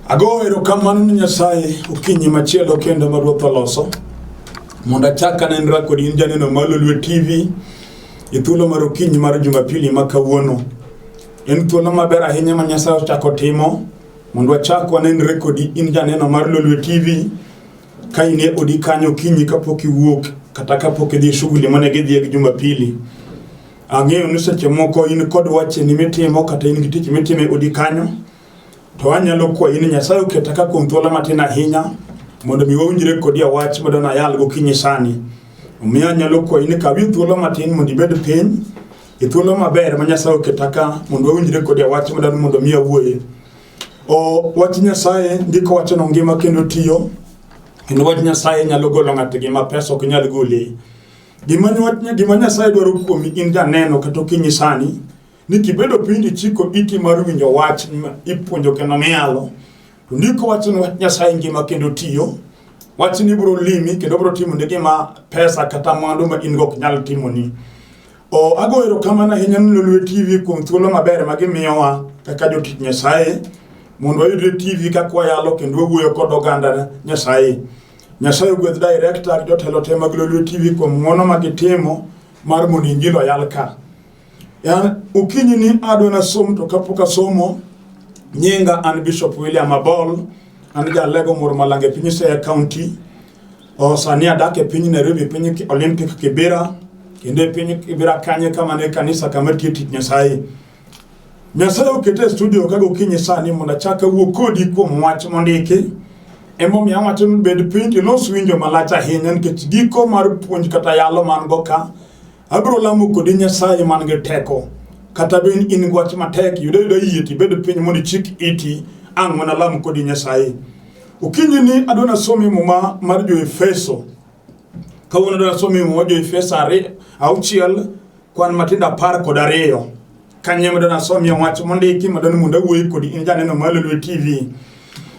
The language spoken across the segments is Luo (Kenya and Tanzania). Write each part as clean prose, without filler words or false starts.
Ago erokamano ni Nyasaye okinyi machielo kendo ma Ruoth oloso mondo achak anenra kod in janeno mar Lolwe TV e thuolo mar okinyi mar Jumapili ma kawuono. En thuolo maber ahinya ma Nyasaye ochako timo mondo achak wanenre kod in janeno mar Lolwe TV ka in e odi kanyo okinyi kapok iwuok kata kapok idhi shughuli mane gidhi e Jumapili. Ang'eyo ni seche moko in kod wache ni mitimo kata in gi tich mitimo e odi kanyo. To anyalo kwayi ni Nyasaye oketa ka kuom thuolo matin ahinya mondo mi wawinjre kodi wach madona yal gokinyi sani. Omiyo anyalo kwayi ni kawi thuolo matin mondo ibed piny e thuolo maber ma Nyasaye oketa ka mondo wawinjre kodi wach madona mondo mi awuoye. Wach Nyasaye ndiko wacho ngima kendo tiyo. Kendo wach Nyasaye nyalo golo ng'ato gima pesa ok nyal gole. Gima Nyasaye dwaro kuomi in janeno kata okinyi sani ni kibedo pindi chiko iti mar winjo wach ipuonjo kendo mialo. To ndiko wach Nyasaye ngima kendo tiyo. Wach ni biro limi kendo biro timo ne gima pesa kata mwandu ma in go ok nyal timo ni. Ago erokamano ahinya ni Lolwe TV kuom thuolo maber ma gimiyowa kaka jotich Nyasaye mondo wayudre TV kaka wayalo kendo wawuoyo kod oganda Nyasaye. Nyasaye gweth director jotelo te mag Lolwe TV kuom ng'wono ma gitimo mar mondo injili oyal ka. Ukinyi ni adona som to kapok asomo nyinga an Bishop William Abol an jalego mor malange piny Siaya County. Sani adak e piny Nairobi piny Olympic Kibera kendo piny Kibera kanye kama ne kanisa kama tiyo tich Nyasaye. Nyasaye okete studio kago ukinyi sani mondo achaka wuo kodi kuom wach mondiki. Emomiyo awacho ni bed piny ilos winjo malach ahinya nikech giko mar puonj kata yalo man go ka abro lamo kodi Nyasaye man gi teko kata ben in gwach matek yudo yie tibed piny mondo chik iti ang' mana lamo kodi Nyasaye. Ukinyi ni adona somi muma mar jo Efeso. Kawuono adona somi muma jo Efeso 6 kwan matinda 12 kanye madona somi wach mondiki madona munda wuoyi kodi in janeno mar Lolwe TV.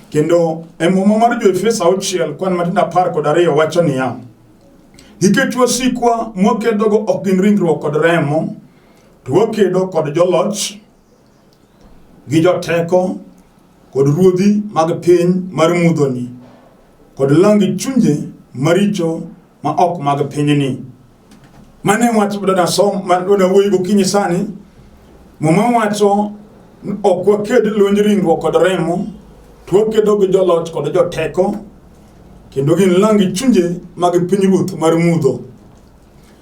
Kendo muma mar jo Efeso 6 kwan matinda 12 wacho niya: nikech wasikwa mwakedogo ok gin ringruok kod remo, to wakedo kod joloch gi joteko kod ruodhi mag piny mar mudhoni kod langi chunje maricho ma ok mag pinyni. Mane wach badana som madona wuoyi gokinyi sani muma wacho ok waked lwenj ringruok kod remo, to wakedo gi joloch kod joteko kendo gin langi chunje mag pinyruoth mar mudho.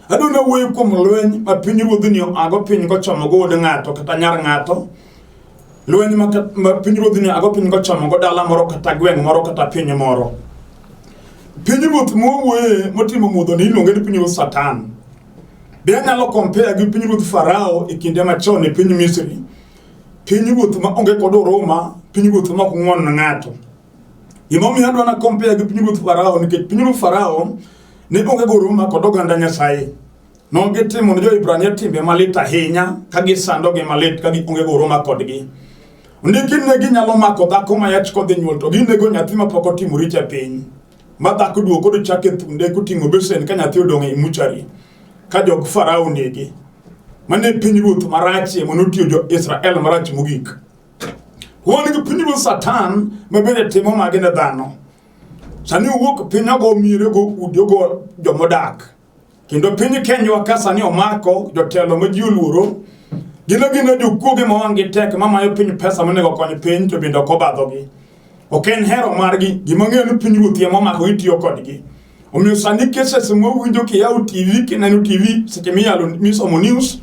Adona wuoyo kuom lweny ma pinyruoth ni ago piny go chomo go od ng'ato kata nyar ng'ato. Lweny ma pinyruoth ni ago piny go chomo go dala moro kata gweng' moro kata piny moro. Pinyruoth mowuoye motimo mudho ni iluonge ni pinyruoth Satan. Be anyalo compare gi pinyruoth Farao e kinde machon e piny Misri. Pinyruoth ma onge kod Roma, pinyruoth ma ok ng'won ng'ato. Gimomiyo adwana compare gi pinyruoth Farao nikech pinyruoth Farao ne onge go Roma kod oganda Nyasaye. No gitimo ne Jo-Ibrania timbe malit ahinya ka gisando gi malit ka onge go Roma kodgi. Ndiki ne ginyalo mako dhako ma yach kodhi nyuol to ginego nyathi ma pok otimo richo e piny. Ma dhako duoko do chake thunde koting'o besen ka nyathi odong' e muchari ka jog Farao negi. Mane pinyruoth marach monotiyo Jo-Israel marach mogik. Huwani gi pinyruoth Satan mabende timo mage ne dhano. Sani uwuok piny ogo mire go udi ogo jomodak. Kendo piny Kenya ka sani omako jotelo ma ji oluoro. Gino jokuoge ma wang' tek mamayo piny pesa monego kony piny to bende ok obadhogi. Ok en hero margi, gima ng'eyo ni pinyruoth ema omako itiyo kodgi. Omiyo sani cases mowinjo kiyawo TV kineno TV seche misomo news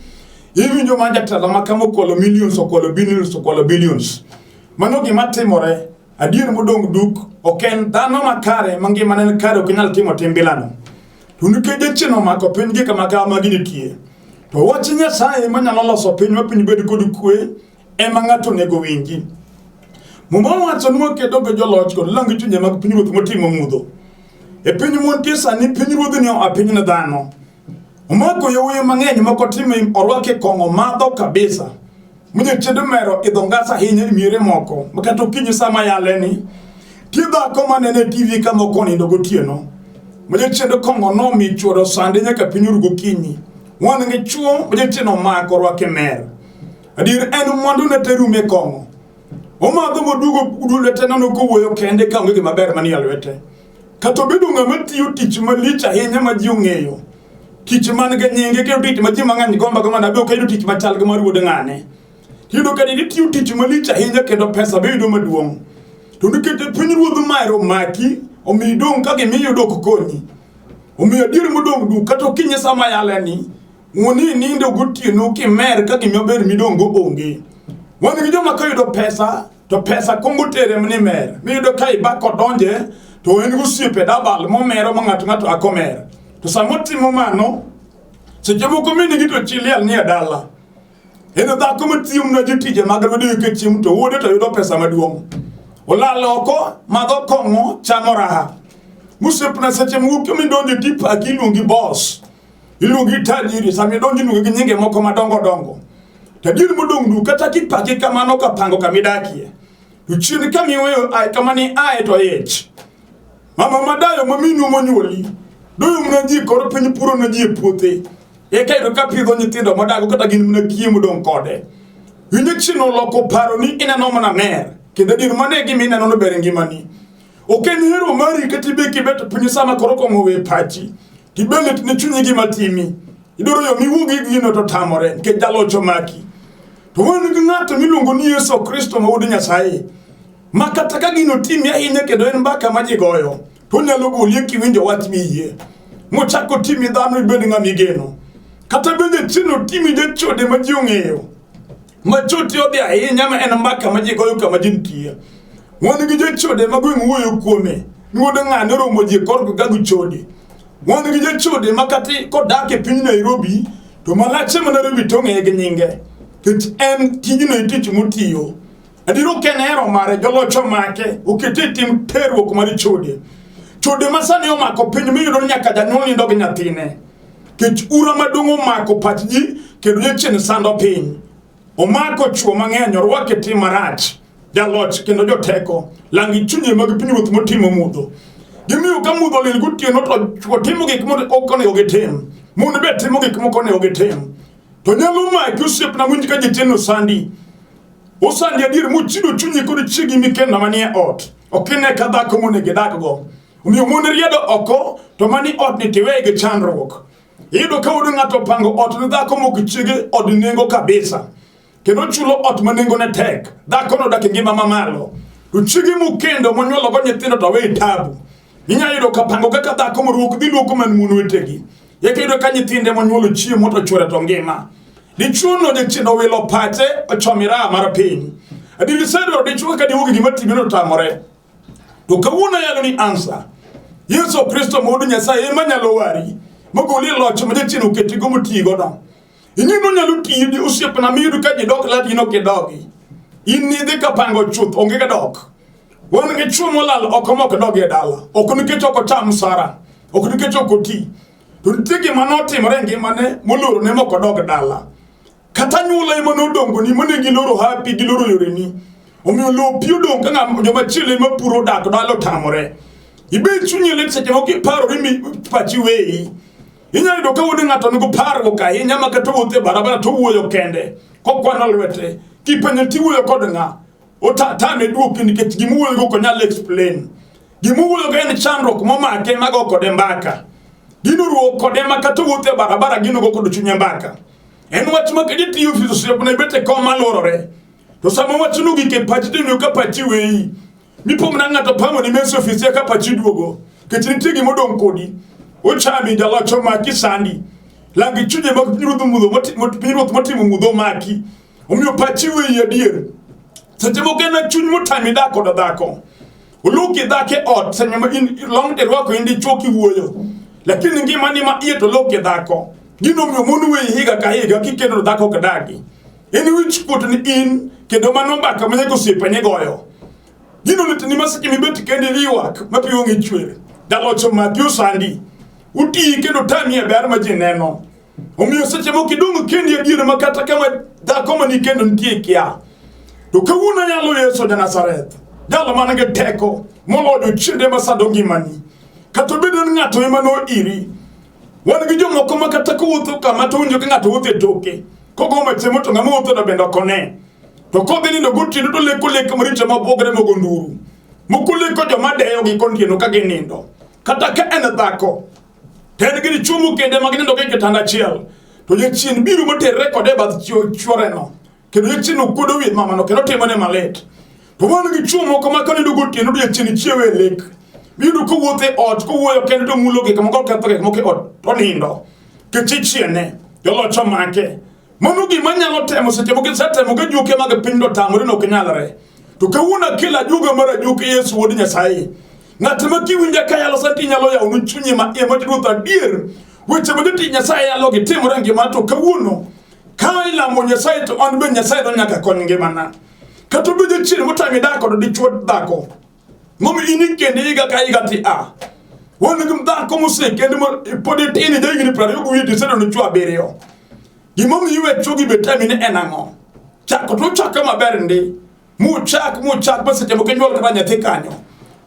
iwinjo ma jatelo ma kama okolo millions okolo billions. Mano gima timore adier modong' duk ok en dhano makare mangima ne kare ok nyal timo timbilano. To nikech chino mako piny gi kama kama ginitie. To wach Nyasaye manyalo loso piny ma piny bed kod kwe ema ng'ato nego winji. Muma wacho ni wakedo gi joloch kod langi chunje mag pinyruoth motimo mudho. E piny montie sani pinyruoth ni a piny na dhano. Omako yowuoyi mang'eny moko timo orwake kong'o madho kabisa. Mwenye chedo mero idho ngasa hinya miere moko. Makato kinyi sama yale ni. Dhako manene TV kama okonindo gotieno. Mwenye chedo kong'o no michuodo sande nyaka piny gokinyi. Wan ngi chuo mwenye cheno mako orwake mer. Adir en mwandu ne terume kong'o. Omadho modugo lwete nano kowuoyo kende ka onge gima ber manie lwete. Kata obedo ng'ama tiyo tich malich ahinya ma ji ong'eyo. Tich man gi nyinge kendo tich ma ji mang'eny gomba go mana be ok yudo tich machal gi mar wuod ng'ane. Yudo ka itiyo tich malich ahinya kendo pesa be yudo maduong'. To nikech pinyruodh mare omaki, omiyo idong' ka gimiyo dok konyi. Omiyo adier modong' du kata okinyi sama yaleni, ng'oni nindo gotieno kimer ka gima ber midong' go onge. Wan gi joma ka yudo pesa, to pesa kongo tere mni mer. Miyudo ka ibako donje, to en gosiepe dabal momero ma ng'ato akomer. To samotimo mano, seche moko mine gi to chiliel ni e dala. En dhako matiyo mna jotije mag lwedo ke chiemo to wuode to yudo pesa maduong'. Olal oko, madho kong'o, chamo raha. Musiepna seche moko midonjo tipaki iluongi boss. Iluongi tajiri, sami donjo iluongi gi nyinge moko madongo. Tajiri modong' du kata kipaki kamano kapango kamidakie. To chien kamiweyo kamani ae to ich. Mama madayo maminu monyuoli. Doyo mna ji koro piny puro na ji e puothe. Eka yudo ka pidho nyithindo modago kata gin mna chiemo dong' kode. Winjo chino loko paro ni ineno mana mer. Kendo dir mane gimi ineno no ber ngimani. Ok en hero mari kati be kibet piny sama koro kong'o we pachi. Tibelet ne chunyi gima timi. Idoro yo miwuogi gino to tamore nikech jalocho maki. To wan gi ng'ato miluongo ni Yesu Kristo ma wuod Nyasaye. Ma kata ka gino timi ahinya kendo en mbaka ma ji goyo. To nyalo goli kiwinjo wach miyie. Mochako timi dhano ibed ng'ama igeno. Kata bende chino timi jachode ma ji ong'eyo. Ma choti odhi ahinya ma en mbaka ma ji goyo kama ji nitie. Wan gi jachode ma gweng' wuoyo kuome. Wuod ng'ane romo ji korgo gago chode. Wan gi jachode ma kati kodak e piny Nairobi to malache ma Nairobi to ng'eye gi nyinge. Kech en tijno e tich motiyo. Adiro kenero mare jolocho make okete tim terruok mar chode. Chode masani omako piny miyudo nyaka janyuol nindo gi nyathine. Kech ura madongo omako pach ji kendo jachien sando piny. Omako chuo mang'eny orwake tim marach. Jaloch kendo joteko langi chunye mag pinyruoth motimo mudho. Gimiyo ka mudho lil gotieno to chuo timo gik moko onego gitim. Mon be timo gik moko onego gitim. To nyalo maki osiepna winj ka jiteno sandi. Osandi adier mochido chunyi kod chiegi mikenda manie ot. Okine ka dhako monego idak go. Omiyo mon riedo oko to mani ot ni tiweye gi chandruok. Iyudo ka wuod ng'ato pango ot ni dhako mok chiege od nengo kabisa. Kendo chulo ot ma nengo ne tek. Dhako no dak e ngima mamalo. To chiegi mokendo monyuolo go nyithindo to we tabu. Inya yudo ka pango kaka dhako moruok dhi luoko man mun wetegi. Yeka yudo ka nyithinde monyuolo chiemo to chwore to ngima. Dichuno de chino wilo pache ochomira mar piny. Adiri sedo dichuo ka diwogi gima timino tamore. To kawuono yalo ni answer. Yesu Kristo wuod Nyasaye ema nyalo wari. Mogoli loch ma jachien oketigo motigo no. Inyino nyalo tiyo di osiepna miyudo ka ji dok lati ino kidogi. In nidhi ka pango chuth onge ka dok. Wan gi chuo molal oko mok dogi e dala. Ok nikech oko cham sara. Ok nikech oko ti. To nitie gima notimore ngimane moloro ne mok odog dala. Kata nyuola ema nodongo ni mane giloro hapi giloro yoreni. Omiyo lo pio dong ka joma chiele ma puro dak dalo tamore. Ibe chunye let seche moko iparo ni pachi weyi. Inya yudo ka wuod ng'ato nigo parruok ahinya ma kata wuothe barabara to wuoyo kende. Kokwano lwete. Kipenjo tiwuoyo kod ng'a. Otame duoki nikech gimuoyo go konyal explain. Gimuoyo go en chandruok momake mago kode mbaka. Gino ruok kode ma kata wuothe barabara gino go kod chunye mbaka. En wach ma kedi tiyo filosofi na ibete koma lorore. To sama wach nugi ke pachi dino ka pachi weyi. Mipo mna ng'ato pamo ni meso ofisi ka pachi duogo. Kechinitigi modong kodi. Ochami jalocho maki sandi. Langi chunye mag pinyruoth motimo mudho maki. Omiyo pachi weyi adier. Seche moko en chuny motami dak kod dhako. Uluki dhake ot senye ma in long de rwako indi choki wuoyo. Lakini ngimani ma iye to loki dhako. Gino miyo mon weyi higa ka higa kikendo dhako kadagi. En wich kuot ni in kendo mano mbaka manyako osiepene goyo. Gino ni masiki mibeti kendi riwak mapiyo ng'i chwere. Dalocho maki osandi. Uti kendo tami e ber ma ji neno. Omiyo seche moko idong' kendi adier ma kata kama dhako mani kendo nitie kia. To kawuono nyalo Yesu de Nazareth. Jalo manigi teko moloyo chiende masando ngimani. Kata bedo ni ng'ato ema no iri. Wan gi jomoko ma kata kowuotho kama to winjo ka ng'ato wuotho e toke. Kogo machiemo to ng'ama wuotho to bende ok one. to ko bini no guti do le kule kamricha mabogre mogonduru mukule ko joma deyo gi kontieno ka ginindo kata ka en dhako ten gini chumu kende magnindo ke kitanda chiel to ye chin biru motere kode bath chwore no kendo ye chin okudo wi mama no kendo timone malet to wan gi chumu ko makoni do guti no ye chin chiewe lek biru ko wote ot ko woyo kendo to mulo ke kamko ka ke moke ot to nindo ke chichiene yolo chamake manu gi manyalo temo seche moke satemo ke juke mag pindo tamore no kenyalare to kawuna kila juga mara juke Yesu wodi Nyasaye ngatma kiwinja kayalo santi nyalo ya unu chunye ma e mati ruta dir weche moditi Nyasaye ya logi timore ngima to kawuno kaila mo Nyasaye to on be Nyasaye do nyaka kon ngima na kato be chiri mutami dako do dichwo dako momi ini kende yiga kayiga ti a wonu gum dako muse kende mo poditi ini jayigi ni prare yugo yiti sedo no chwa berio gimomi yiwe chogi betamine enango chako to chaka maberndi mu chak base temo kenyol kata nyathi kanyo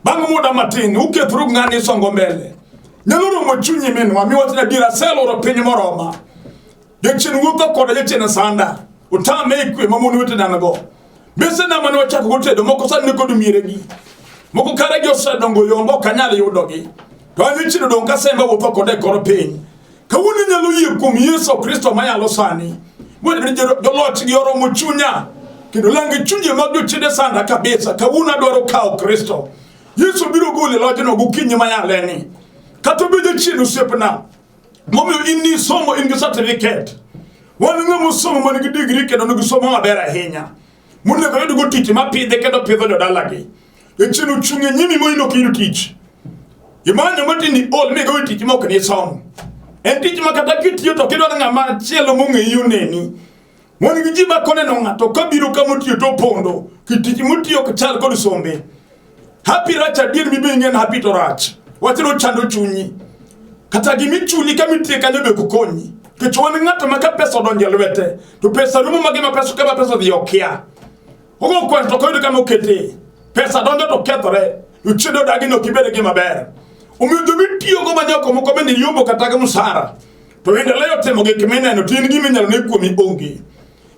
bango muda matini ukethru ngani songo mbele nyaloro mo chunyi minwa mi watina dira selo ro piny moroma yechen wuotho koda yechen sanda utame ikwe mamunu wete nanago bese na mano chako gotedo moko san niko dumiregi moko karegi osedongo yombo kanyali yudogi to anyichido don kasemba wuotho koda koro piny kawuni nyalo yie kum Yesu Kristo mayalo sani mwede joloch gi oro mo chunya kendo langi chunye magyo chide sanda kabisa kawuna dwaro kao Kristo Yesu biro gole lojeno gukinyi mayaleni kato beje chinu sepna momi inni somo ingi certificate wani ngamo somo manigi degree kendo nugu somo mabera hinya munne ko yugo tich ma pidhe kendo pidho jodalagi e chinu chunye nyimi mo ino kiru tich imanyo matini all me go tich mo kani somo en tich makata kitiyo to kendo ngama chielo monge yuneni wani gijiba kone no ngato kabiro kamutiyo to pondo kitich mutiyo kachal kod sombe happy racha dir mi bingen happy to rach watiro chando chunyi kata gimi chunyi kamitie kanyo be kukonyi to chwani ngato maka pesa donje lwete to pesa rumo magema pesa kama pesa diokia ogo kwanto koydo kama okete pesa donje to kethore uchido dagi no kibede gima ber umido mitiyo go manyako moko bende yombo kata ga musara to wende leyo temo ge kimene no tin gimi nyalo ne kuomi onge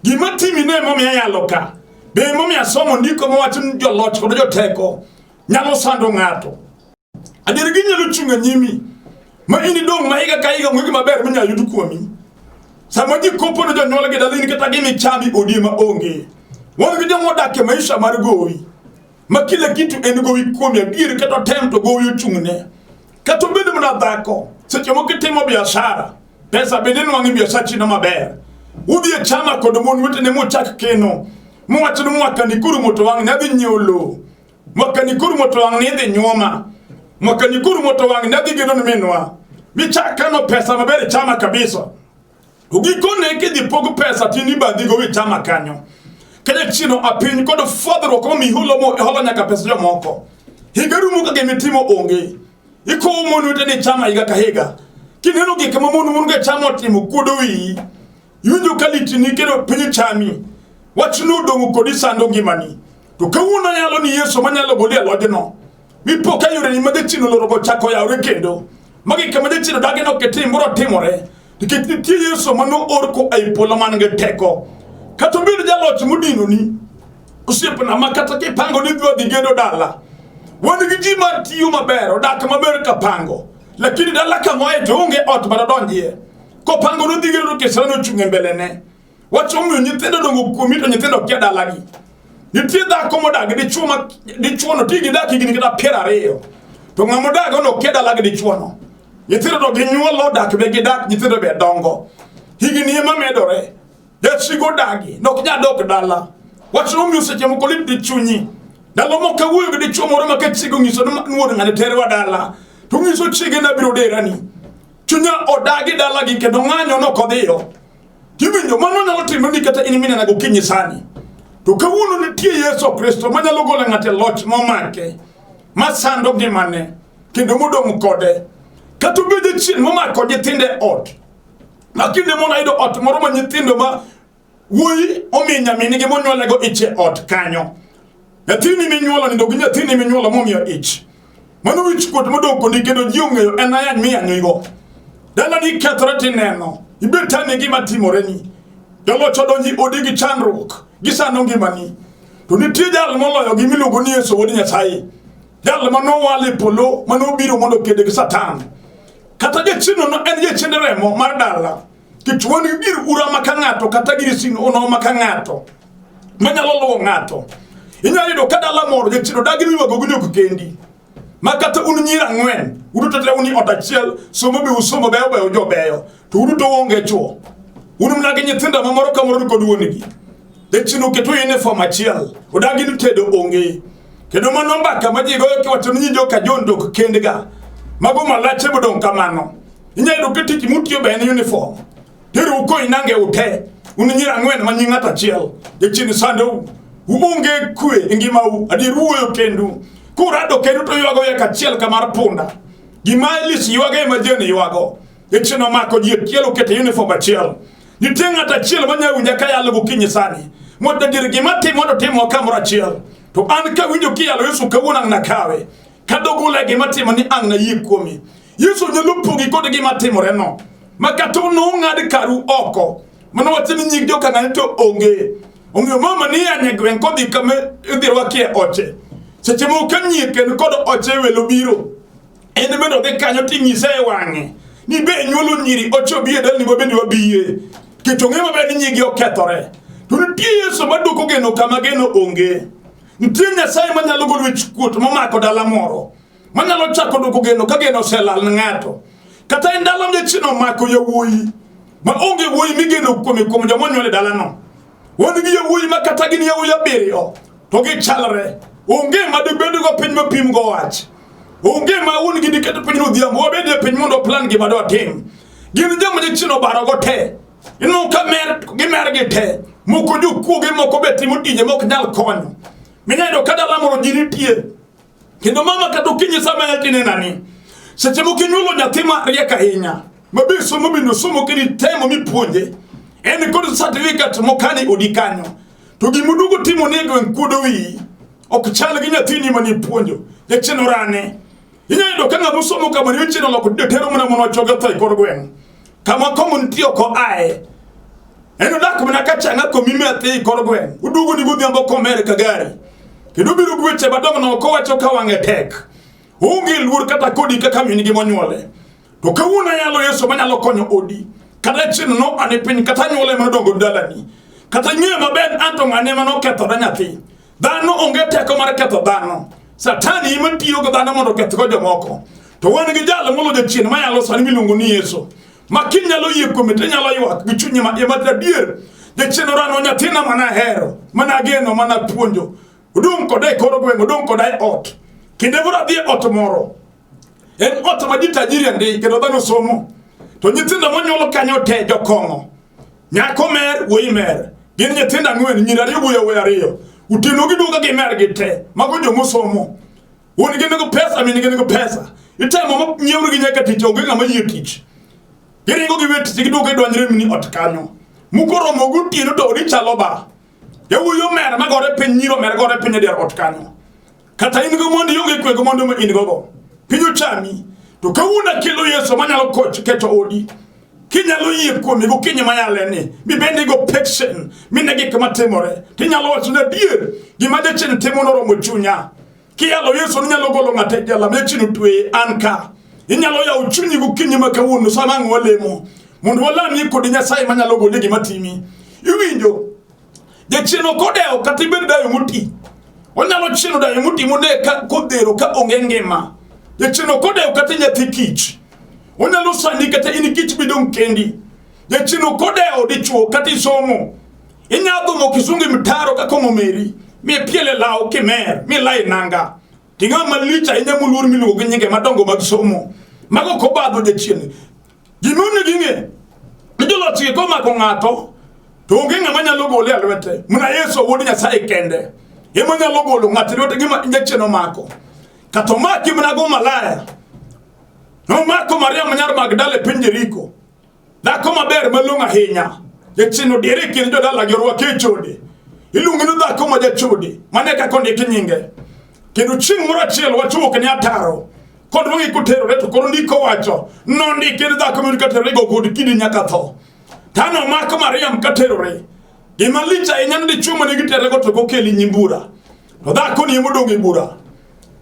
gima timi ne momi ayaloka be momi asomo ndiko mo watin joloch kodo joteko nyalo sando ngato adir gi nyalo chunga nyimi ma ini dong ma higa kaiga ngwi maber minya yudu kuomi sama ji kopo no jonyola ge dalini kata gimi chami odima onge won gi jongo dakke maisha mar gowi ma kila kitu en gowi kuomi adir kata tem to gowi chungne kato bede mna dhako seche mo kitimo biashara pesa bede no ngi biashara chino maber udi e chama kodo mon wete ne mo chak keno mo watino mwaka ni kuru moto wang na dhi nyolo mwaka ni kuru moto wang ni dhi nyoma mwaka ni kuru moto wang na dhi geno minwa bichaka no pesa mabere chama kabisa ugikone ke di pogo pesa tini badi go wi chama kanyo kele chino apin kodo fodro ko mi hulo mo holo nyaka pesa yo moko higaru mo ka gemitimo onge iko mo no tene chama iga kahega kineno ge kama mo no ge chama timo kudo wi yunjo kaliti ni kero pinyi chami wachino dongo kodisa ndo ngimani to kawuna yalo ni Yesu manyalo goli alodeno mi poka yure ni madechino lorogo chako ya rekendo magi kamadechino dageno ketimbro timore tikiti Yesu mano orko ay poloman nge teko kato bidu jalo chimudino ni usipna makata ke pango ni godi gedo dala woni gijima tiyo mabero dak maber ka pango lakini dala ka moye jonge ot baradonjie ko pango no digero ke sano chunge mbelene wacho mu nyitendo dongo komito nyitendo kya dalagi nitida komoda gidi chuma di chuono tigi daki gini kita perareo to ngamoda gono keda lagi di chuono nyitendo do ginyuolo dak be gidak nyitendo be dongo higi ni ema medore yesigo dagi no knya dok dala wacho mu seche mo kolit di chunyi dalo mo kawuyo gidi chuomo rema ke chigo ngiso nuwo ngane terwa dala to ngiso chige na biro derani chunya odagi dala gi ke do nganyo no kodhiyo kiminyo mano na otimo ni kata inimine na gokinyi sani to kawuno ne tie Yesu Kristo manyalo gole ngate loch momake masando gimane kendo modong kode kato bede chin momako nyithinde ot lakini mona ido ot moro ma nyithindo ma wuyi ominya minigi monywole go iche ot kanyo yathini minyuolo nindo gi nyathini minyuolo momiyo ich mano wich kuot modong kondi kendo jiongeyo en ayany miyanyigo dala ni kethore tineno ibetani gima timore ni jalocho donji odigi chandruok gisano ngimani to nitie jal moloyo gi miluongo ni Yesu wuod Nyasaye, jal mano wale polo mano biro mondo kede gi Satan. Kata jachino no en jachinde remo mar dala kichwoni bir ura makangato kata girisino ono makangato manyalo luwo ngato. Inyalo yudo ka dala moro jachino dagi miwago gunyo kendi makata nyira ngwen uruto uni otachiel somo be usomo beyo jobeyo to uruto wonge chuo mnage nyithinda mamoro kamoro kod wuonigi jachino keto uniform achiel odagi ni tedo onge kendo mano mbaka majigo kiwacho ni joka jondo kendga mago malache bodong kamano. Inyalo yudo ketich mutiyo be en uniform teru ko inange ute nyira ngwen manyingata achiel jachino sando uonge kwe ngimau adiruo kendu kurado kendo to yuago ya kachiel kamar punda gimailis yuago majeni yuago echino mako dietielo kete uniform achiel nitenga tachiel manya unja kaya lugo kinyi sani moda dir gimati modo timo kamera achiel to an ka winjo kiyalo Yesu kawuna na kawe kadogula gimati mani ang na yikomi Yesu nyalo pogi kode gimati moreno makato no ngade karu oko mano watini nyigjo kana to onge mama ni anye gwen kodi kame idirwa kie oche seche mo kanyi ken kod oche welo biro en meno de kanyo tingise wange ni be nyolo nyiri ocho biye dal ni bo bendi wabiye kichonge mo be nyigi okethore to nitie Yesu madoko geno kama geno onge nitie Nyasaye manyalo golo wich kuot momako dala moro manyalo chako doko geno ka geno selal ngato kata endalo mjechino mako yawuyi ma onge wuyi migeno kuom jomonyole dala no woni gi yawuyi makata gini yawuyi abiriyo to gi chalre onge ma de bedo go piny mapim go wach onge ma woni gi diketo piny no dhiambo wabede piny mondo plan gi madwa tim gin joma jechino baro go te ino kamer gi mer gi te moko ju kuoge moko be timo tije mok nyal konyo minyado kada lamoro jini tie kendo mama kato kinyi sama yatine nani seche mo kinyulo nyatima rieka hinya mabe somo bino somo kini temo mi puonje en kod certificate mokani odikanyo to gimudugo timo nego enkudo wi ok chal gi nyathini mani puonjo jechino rane inyalo kanga musomo kama ni chino loko detero mona mono choga tai korgwen kama community ko ae eno dak mona kachanga ko mimete korgwen udugo ni godhiambo ko America gari kendo biro gweche badong no ko wacho ka wange tek ungi lur kata kodi kaka minigi monyole to kawuna yalo Yesu manyalo konyo odi kata chino no anepin kata nyole madongo dalani kata nyema maben anto ngane mano ketho nyathi dhano onge teko mar ketho dhano Satani imatiyo go dhano mondo ketho go jomoko to wan gi jalo molo jachien mayalo sani miluongo ni Yesu makin nyalo yie komete nyalo ywak gi chunye ma dier jachien rano nyathina mana hero mana geno mana puonjo udung kode koro gwen udung kode ot kinde bura dhi ot moro en ot ma jitajiri ndi kendo dhano somo to nyithindo monyolo kanyo te jokongo nyako mer wuoyi mer gin nyithindo ang'wen nyiri ariyo wuoyi ariyo utino giduga gi mer gi te mago jomo somo woni gin go pesa mini gin go pesa itemo mo nyewru gi nyaka tich onge ngama yie tich giringo gi wet giduga idwanyre mini ot kanyo mukoro mogu tino to odi chalo ba yawuyo mer magore piny nyiro mer gore piny der ot kanyo kata in go mondo yonge kwe go mondo ma in go pinyo chami to kawuna kilo Yesu manyalo koch keto odi kinyalo yie kuomi go kinyi mayale ni mi bende go pection minegi kama temore tinyalo wacho na dier gima jachien timo noro mochunya kiyalo Yesu nyalo golo ngate jala mechinu twe anka inyalo ya uchunyi go kinyi makawuno sama ngolemo mondo wala ni kodi Nyasaye manyalo golo gima timi iwinjo jachien okodeo katibed dayo muti onyalo chino dayo muti monde ka kodero ka onge ngima jachien kodeo katinya thikich onyalo sani kata ini kich bidong kendi jachien kodeo dichuo kati somo inyadho mo kisungi mtaro ka komo meri mi piele lao kimer mi lai nanga tinga malicha inya mulur milugo ginyenge madongo mag somo mago kobadho jachien gimone ginge mijolo tie koma ko ngato to ngenga manyalo gole alwete muna Yesu wuod Nyasaye kende yemanyalo golo ngate lwete gima jachien mako katomaki mna go malaya no mako Maria manyar Magdala pinjeriko da koma ber malunga hinya jachien diere kin jodala jorwa kechode ilungino da koma jachode maneka konde kinyinge kendo ching mora chiel wachuo kenya taro kod wangi kutero reto koro ndiko wacho nondi kendo da koma katero go kod kidi nyaka tho tano mako Maria mkatero re Gima licha inyan di chuma ni gitere go to go keli nyimbura. To da ko ni modongo ibura.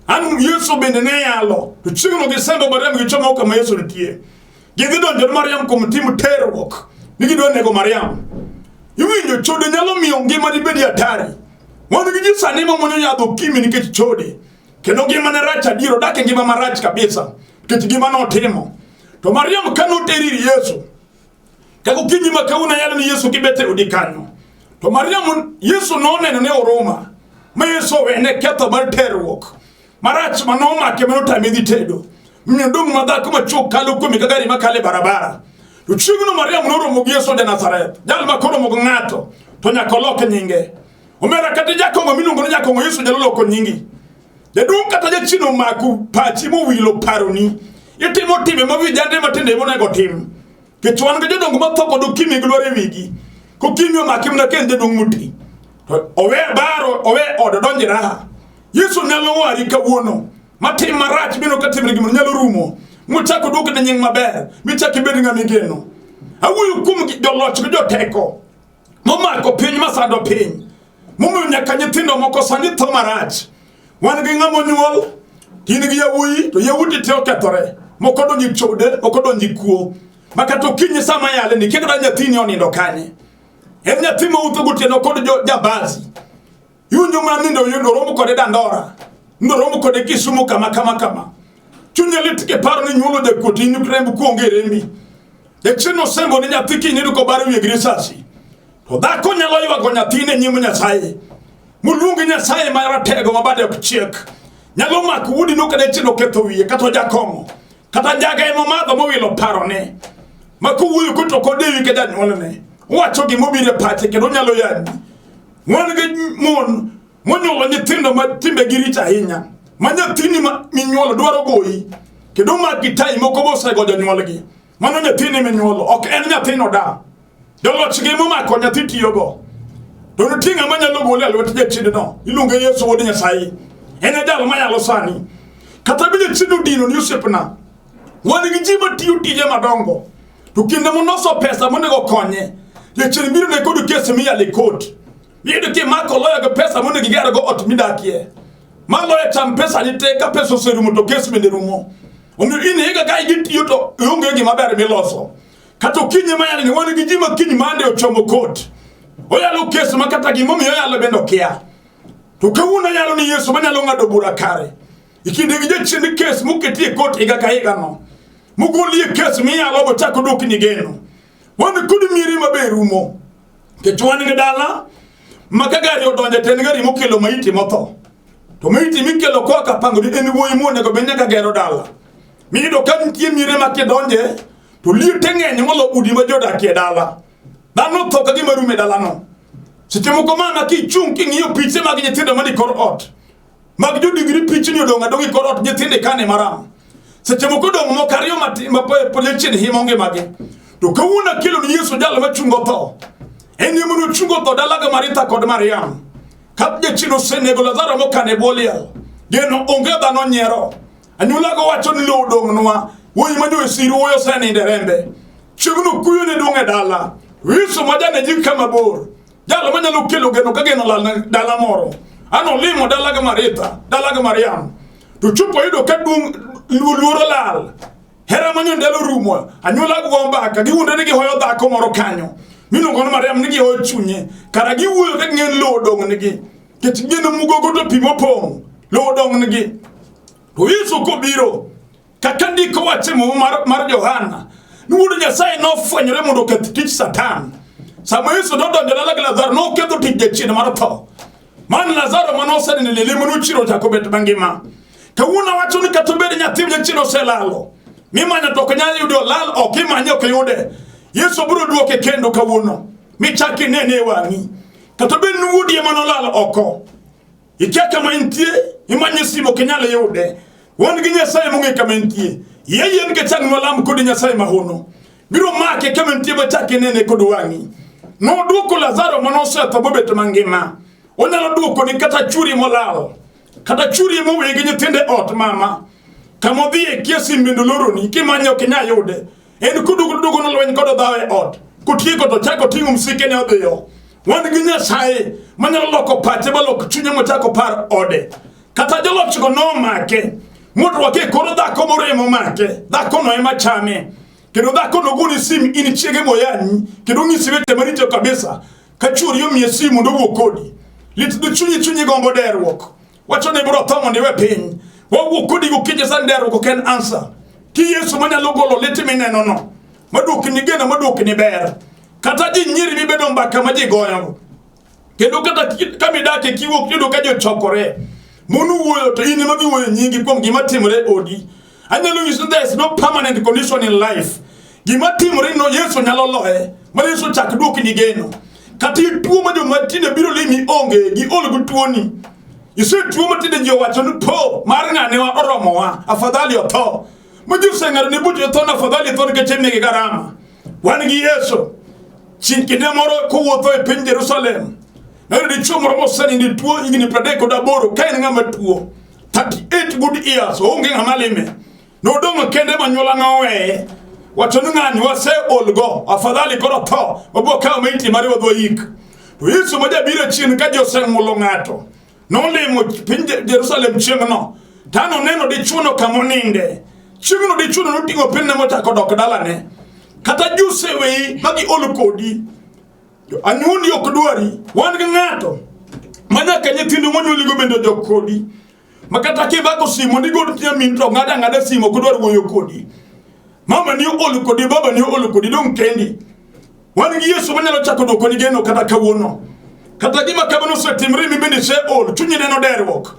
An Yesu bende ne yalo. To chungo gi sembo Mariam gi choma ka Yesu tie. Gidi don jor Mariam ko mtimu terwok. Nigi don nego Mariam. Yuwinyo chode nyalo miyo ngima ni bedi atari. Wanu gi sani mo monyo ya do kimi ni ke chode. Keno gima ne racha diro dake gima marach kabisa. Ke gima no timo. To Mariam kanu teriri Yesu. Kako kinyi makauna yale ni Yesu kibete udikanyo. To Mariam Yesu none ne oroma. Ma Yesu wene keto bar terwok. Marach manoma ke menota meditedo. Mnyondungu madako macho kalu kumi kagari makale barabara. Luchigno Mariam noro mo Yesu de Nazareth. Jal makoro mo ngato. To nyakoloke nyinge. Omera katija kongo minungo nyako Yesu jalolo ko nyingi. Jadung kataja chino maku pachi mo wilo paroni. Yete mo time mo vijande matende mo nego tim. Kechuan ke jodongo matoko do kimi glore wigi. Ko kimi o makim na kende dung muti. Owe baro owe odo donji raha. Yesu nyalo wari ka wono. Mati marach bino katimre gimo nyalo rumo. Muchako duke na nying maber. Michaki bedi nga migeno. Awuyu kumu joloch ko joteko. Moma ko piny masado piny. Mumu nyaka nyithindo moko sani to marach. Wan gi ngamo nyuol. Kini gi yawuyi to yawuti te okethore. Moko donji chode, moko donji kuo. Makato kinyi sama yale ni kekada nyathini onindo kanye. En nyathi ma utho gotieno kod jabazi. Yunyo manindo yundo romo kode dandora. Ndo romo kode Kisumu kama. Chunya litike paro ni nyulo de kotini krembu kuongere mi. De chino sembo ni nyathi kinyi ko bari wi grisasi. To da ko nyalo ywa go nyathine nyimu Nyasaye. Mulungu Nyasaye maratego mabade okuchiek. Nyalo mak wudi no kade chino ketho wiye kato jakomo. Kata jaga emo madho mo wilo paro ne. Makuwuyu kuto kodewi ke janyuolne. Wacho gi mobire pache kendo nyalo yani. Wan gi mon monyolo nyithindo ma timbe girita ahinya. Ma nyathini minyuolo dwaro goyi. Kendo ma gitai moko bose go janyuolgi. Mano nyathini minyuolo ok en nyathino da. Joloch gi mo mako nyathi tiyogo. To nutinga manyalo gole alwet jachinde no. Iluonge Yesu wod Nyasaye. En e jalo manyalo sani. Kata bile chido dino ni usepna. Wan gi jima tiyo tije madongo. To kinde monoso pesa monego konye. Jachinde biro ne kodu kese mi yale kot. Yedo ke mako loya ga pesa monego gigara go ot midakie. Maloya cham pesa ni te ka pesa serumo to kese mende rumo. Omi ine higa ga igitiyo to yonge gi maber miloso. Kato kinye mayale ni wan gi jima kinyi mande ochomo kot. Oyalo kese makata gi momi oyalo bendo kia. To kawuna yalo ni Yesu manyalo ngado bura kare. Ikinde gi jachinde kese muketie kot higa ka higa no. Mugulie kesi mi yalo bo chako doki ni geno. Wani kudu miri mabe rumo. Kechuani ngedala. Makagari odonja tenigari mukelo maiti moto. To maiti mikelo kwa kapango di eniwo imo nego benye kagero dala. Mido kantie miri makedonje. To liyo tenge nyamolo udi majoda kie dala. Dano toka gi marume dala no. Sitemo mana ki chung king iyo piche magi nyetinde mani korot. Magjo digri piche ni odonga dongi korot nyetinde kane maram. Seche moko dong mo kario mapoe polechen himonge mage. To kawuna kilo ni Yesu jalo machungo to. Eni munu chungo to dalaga Marita kod Mariam. Kapje chino senego Lazaro mo kane boliel. Geno onge dhano nyero. Anyulago wacho ni lo dong nwa. Woyi manyo esiru woyo sani nderembe. Chugunu kuyo ne donge dala. Yesu majane jika mabor. Jalo manyalo kilo geno kageno dala moro. Ano limo dalaga Marita, dalaga Mariam. To chupo ido kadung luoro lal. Hera manyo ndelo rumo. Anyula gomba ka giwunde nigi hoyo dhako moro kanyo. Mino gono Mariam nigi hoyo chunye. Kara giwuyo ka ngien lo dong nigi. Ket geno mugogo to pimo pong. Lo dong nigi. To Yesu ko biro. Kakandi ko wache mo mar Johana. Nuwudo Nyasaye no fwenyore mondo ket tich Satan. Sama Yesu no donjo dala Lazaro no ketho tich jachien mar tho. Man Lazaro manosani ni lele manu chiro chako bet mangima. Kawuna wacho ni katobedi nyathim jachino selalo. Mimanya toka nyali yudo lal ok imanya ok yude. Yesu biro duoke kendo kawuno. Michaki nene wangi. Katobedi nuwudi emano lal oko. Ikia kama intie imanya simo kenyale yude. Wan gi Nyasaye munge kama intie. Yeye nge chang nolam kodi Nyasaye mahono. Biro make kama intie bachaki nene kodu wangi. No duoko Lazaro manosetho bobet mangima. Onyalo duoko ni kata churi molal. Kata churi mo wege nyithinde ot mama. Kamodhi e kiesi mbindoloro ni kimanyo kinya yude. En kudugo no lweny kodo dhawe ot. Kutieko to chako tingu msike ne odhiyo. wan gi Nyasaye manyalo loko pache baloko chunye mochako par ode. Kata joloch go no make moto wake koro dhako moremo make dhako no ema chame kendo dhako no guni sim ini chiege moyani kendo ngisi wete marito kabisa ka churi yo mie simu ndo wuok kodi lit du chunyi gombo derruok wacho ne bro tomo ni we piny wuok kodi go kije san derruok ken answer ki Yesu manyalo golo lit mineno no maduok ni gena maduok ni ber kata ji nyiri mi bedo mbaka ma ji goyo kendo kata kamidake kiwuok yudo ka jo chokore munu wuoyo to in ema giwuoyo nyingi kuom gima timore odi. Anyalo nyiso there is no permanent condition in life. Gima timore no Yesu nyalo loye ma Yesu chak duok ni geno. Kata tuo ma joma tinde biro limi onge gi ol gu tuoni. Ise tuo ma tinde ji owacho ni po mar ng'ane wa oromowa afadhali otho. Ma Yesu ng'ado ni bucho tho na afadhali tho nikech en gi garama. Wan gi Yesu chin kinde moro kowuotho e piny Jerusalem. Nari di chuo moro moseni ni tuo higni 38 ka en ng'ama tuo 38 good years onge ng'ama lime nodong' kende manyuola noweye wacho ni ng'ani wase olgo afadhali koro tho wabiro kawo maiti mare wadhi wayik. To Yesu ma jabiro chien ka ji osemulo ng'ato nolimo piny Jerusalem chieng' no tano neno dichuo no kamoninde chieng' no dichuo no noting'o piny ne mochako dok dalane kata juse wei magi olo kodi anyuondi ok dwari wan gi ng'ato manyaka nyithindo monyuoli go bende jok kodi makata kibako simo ndigo nyamin to ng'ada simo ok dwar wuoyo kodi mama ni olo kodi baba ni olo kodi dong kendi wan gi Yesu manyalo chako doko ni geno kata kawuono kata gima kabano setimre mi bende se ol chunyi neno derruok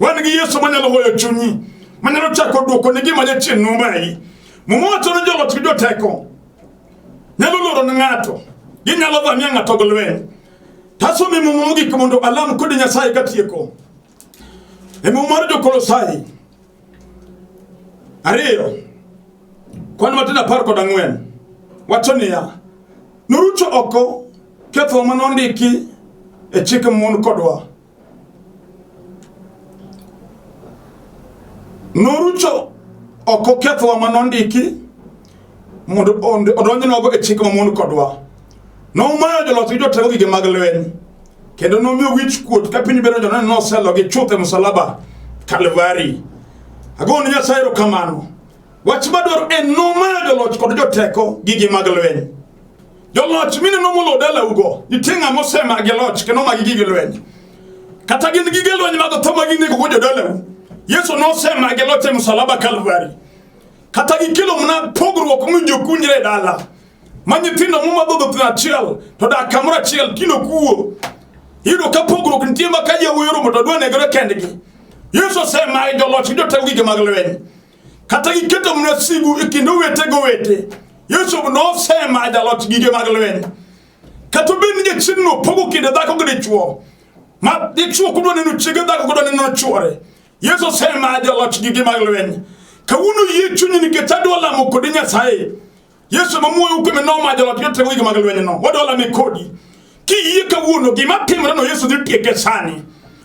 wan gi Yesu manyalo hoyo chunyi manyalo chako doko ni gima jachien numai mumoto no jolot gi joteko nyalo loro ni ng'ato ginyalo dhamia ng'ato golwen taso mi mumogi komondo alam kodi Nyasaye katieko e mumar jo Kolosai ariyo kwan matina par kod ang'wen wacho niya norucho oko ketho manondiki e chik mon kodwa norucho oko ketho manondiki mondo odonjnogo e chik mon kodwa no mayo joloch gi jotego gige mag lweny kendo nomiyo wich kuot ka piny bero joneno noselo gi chuth e msalaba Kalvari. Agoni Nyasaye erokamano wach madwaro en no mayo joloch kod joteko gige mag lweny joloch mine nomulo dala ugo nitie ng'ama osema gi loch kendo magi gige lweny kata gin gige lweny mag tho maginego go jodalau Yesu nosema gi loch e msalaba Kalvari kata gikelo mna pogruok mijokunjre dala manyithindo momadhodho thina achiel to dak kamoro achiel kino kuo yudo ka pogruok nitie ma ka yawuoro mondo dwa negre kendgi Yesu sema joloch jotego gige mag lweny kata giketo mna sigu e kind owete go wete Yesu nosema jaloch gige mag lweny kata ben je chinno pogo kinde dhako gi dichuo ma dichuo kudwa neno chiege dhako kudwa neno chuore Yesu sema jaloch gige mag lweny kawuono yie chunyi nikech adwa lamo kodi Nyasaye Yesu mamuoyo ukeme no ma jaloch jotego gige mag lweny no wadwa lame kodi ki yie kawuono gima timore no Yesu dhi tieke sani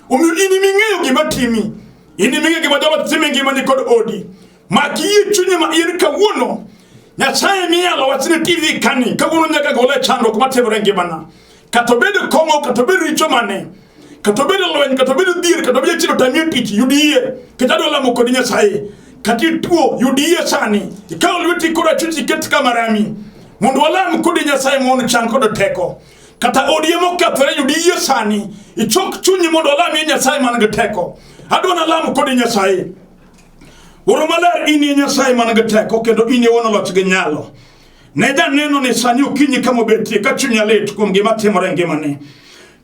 omiyo ini ming'eyo gima timi ini ming'eyo gima jaloch timi ngima ni kod odi ma ki yie chunyi ma in kawuono Nyasaye miyalo wachne TV kani kawuono nyaka gole chandruok matimore ngimana kata bedo kongo kata bedo richo mane kata bedo lweny kata bedo dhier kata bedo chiro tamie tich yudie kata adwa lamo kod Nyasaye kati tuo yudie sani ikaw lweti kod achuchi ket kamarami mondo walam kod Nyasaye mon chan kod teko kata odie mokethore yudie sani ichok chunyi mondo walam Nyasaye man gi teko adwa lam kod Nyasaye Oro maler ini Nyasaye man gi teko kendo ini wono loch gi nyalo ne janeno ni sani okinyi kama betie ka chunya lit kuom gima timore ngimane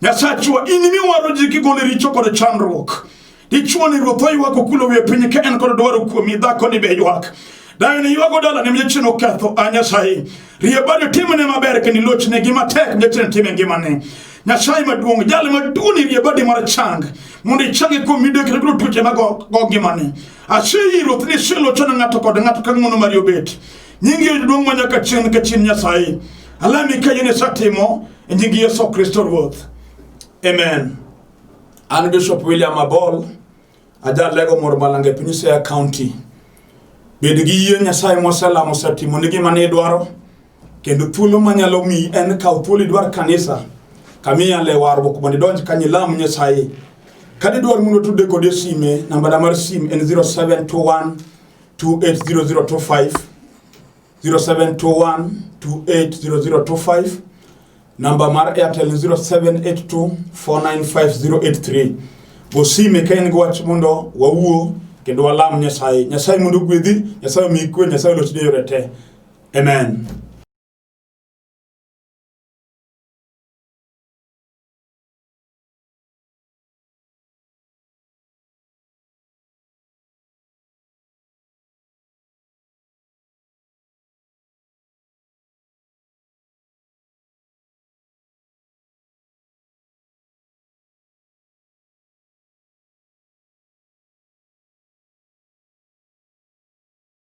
Nyasachwa ini miwaro ji kigole richo kod chandruok dichuo ni ruoth ywak kulo wie piny ka en kod dwaro kuomi dhako ni be ywak dayo ni ywago dala ni mjechino ketho a Nyasaye riebado timne maber kendo lochne gima tek mjechino time ngimane Nyasaye maduong' jale maduni riebadi mar chang mondo ichange kuom midek biro tuoche mag ngimane aseyi ruoth ni selochone ng'ato kod ng'ato ka ng'uono mari obet nyingi duong' manyaka chieng' ka chieng' Nyasaye alami ka yene satimo e nyingi Yesu Kristo Ruoth amen. An Bishop William Abol ajalego mor malange piny Siaya County bed gi yie Nyasaye moselamo setimo ni gima ne dwaro kendo thuolo manyalo mi en kaw thuolo idwar kanisa kamiya le warbo ko mondi donj kanyi lam Nyasaye kadi dwar muno tudde ko de sime namba da mar sim en 0721 280025 0721 280025 namba mar Airtel 0782 495083 bo sime kayen go wach mundo wawuo kendo walam Nyasaye mundo gwedhi Nyasaye mi kwe Nyasaye lo tide yorete amen.